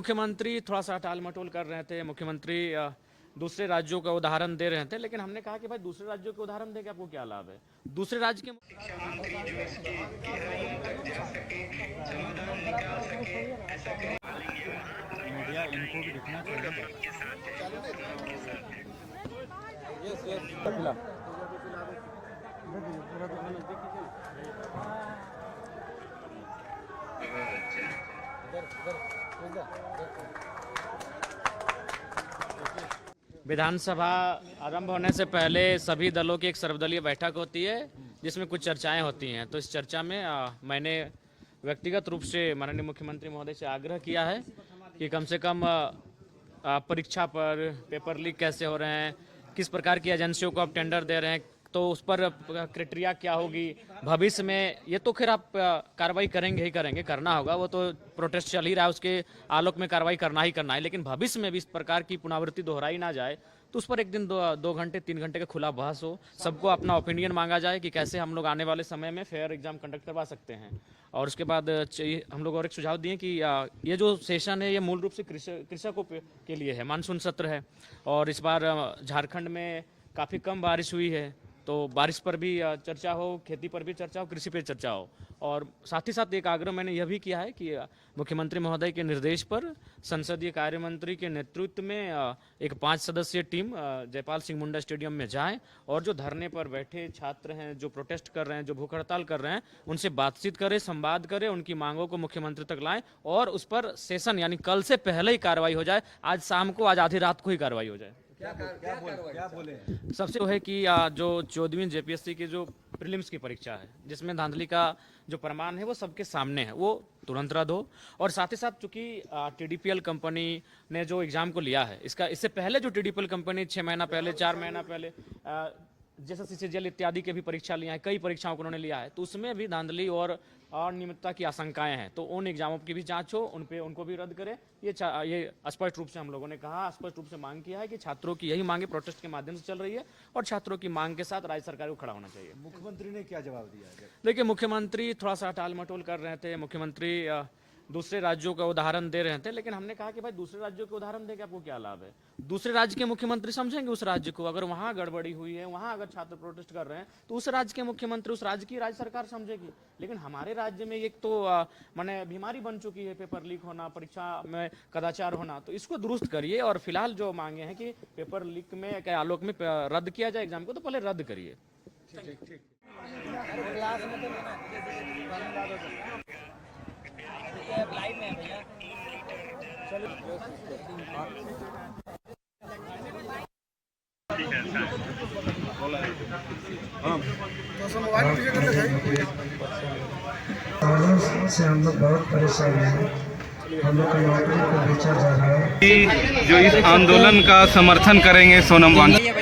मुख्यमंत्री थोड़ा सा टाल मटोल कर रहे थे। मुख्यमंत्री दूसरे राज्यों का उदाहरण दे रहे थे, लेकिन हमने कहा कि भाई दूसरे राज्यों के उदाहरण देके आपको क्या लाभ है। दूसरे राज्य के मीडिया इनको भी दिखना चाहिए। विधानसभा आरंभ होने से पहले सभी दलों की एक सर्वदलीय बैठक होती है, जिसमें कुछ चर्चाएं होती हैं। तो इस चर्चा में मैंने व्यक्तिगत रूप से माननीय मुख्यमंत्री महोदय से आग्रह किया है कि कम से कम परीक्षा पर पेपर लीक कैसे हो रहे हैं, किस प्रकार की एजेंसियों को आप टेंडर दे रहे हैं, तो उस पर क्राइटेरिया क्या होगी भविष्य में। ये तो खैर आप कार्रवाई करेंगे ही करेंगे, करना होगा, वो तो प्रोटेस्ट चल ही रहा है, उसके आलोक में कार्रवाई करना ही करना है। लेकिन भविष्य में भी इस प्रकार की पुनरावृत्ति दोहराई ना जाए, तो उस पर एक दिन दो घंटे 3 घंटे का खुला बहस हो, सबको अपना ओपिनियन मांगा जाए कि कैसे हम लोग आने वाले समय में फेयर एग्जाम कंडक्ट करवा सकते हैं। और उसके बाद हम लोग और एक सुझाव दिए कि ये जो सेशन है ये मूल रूप से कृषकों के लिए है, मानसून सत्र है। और इस बार झारखंड में काफ़ी कम बारिश हुई है, तो बारिश पर भी चर्चा हो, खेती पर भी चर्चा हो, कृषि पर चर्चा हो। और साथ ही साथ एक आग्रह मैंने यह भी किया है कि मुख्यमंत्री महोदय के निर्देश पर संसदीय कार्य मंत्री के नेतृत्व में एक 5 सदस्यीय टीम जयपाल सिंह मुंडा स्टेडियम में जाए और जो धरने पर बैठे छात्र हैं, जो प्रोटेस्ट कर रहे हैं, जो भूख हड़ताल कर रहे हैं, उनसे बातचीत करें, संवाद करें, उनकी मांगों को मुख्यमंत्री तक लाएं और उस पर सेशन यानी कल से पहले ही कार्रवाई हो जाए। आज शाम को, आज आधी रात को ही कार्रवाई हो जाए। क्या बोले? सबसे वो है कि जो 14वीं जेपीएससी की जो प्रीलिम्स की परीक्षा है, जिसमें धांधली का जो प्रमाण है वो सबके सामने है, वो तुरंत रद्द हो। और साथ ही साथ चूंकि टीडीपीएल कंपनी ने जो एग्जाम को लिया है, इससे पहले जो टीडीपीएल कंपनी 6 महीना पहले, 4 महीना पहले जैसे सीसीजीएल इत्यादि के भी परीक्षा लिया है, कई परीक्षाओं को उन्होंने लिया है, तो उसमें भी धांधली और अनियमितता की आशंकाएं हैं। तो उन एग्जामों की भी जांच हो, उनको भी रद्द करें। ये स्पष्ट रूप से हम लोगों ने कहा, स्पष्ट रूप से मांग किया है कि छात्रों की यही मांगे प्रोटेस्ट के माध्यम से चल रही है और छात्रों की मांग के साथ राज्य सरकार को खड़ा होना चाहिए। मुख्यमंत्री ने क्या जवाब दिया? देखिए, मुख्यमंत्री थोड़ा सा टाल मटोल कर रहे थे। मुख्यमंत्री दूसरे राज्यों का उदाहरण दे रहे थे, लेकिन हमने कहा कि भाई दूसरे राज्यों के उदाहरण देके आपको क्या लाभ है। दूसरे राज्य के मुख्यमंत्री समझेंगे उस राज्य को, अगर वहां गड़बड़ी हुई है, वहां अगर छात्र प्रोटेस्ट कर रहे हैं, तो उस राज्य के मुख्यमंत्री, उस राज्य की राज्य सरकार समझेगी। लेकिन हमारे राज्य में एक तो माने बीमारी बन चुकी है पेपर लीक होना, परीक्षा में कदाचार होना, तो इसको दुरुस्त करिए। और फिलहाल जो मांगे हैं कि पेपर लीक में के आलोक में रद्द किया जाए एग्जाम को, तो पहले रद्द करिए। ठीक। लाइव में है भैया। से हम लोग बहुत परेशान हैं। हम लोग का नौकरी को बेचा जा रहा है। जो इस आंदोलन का समर्थन करेंगे सोनम वांगचुक।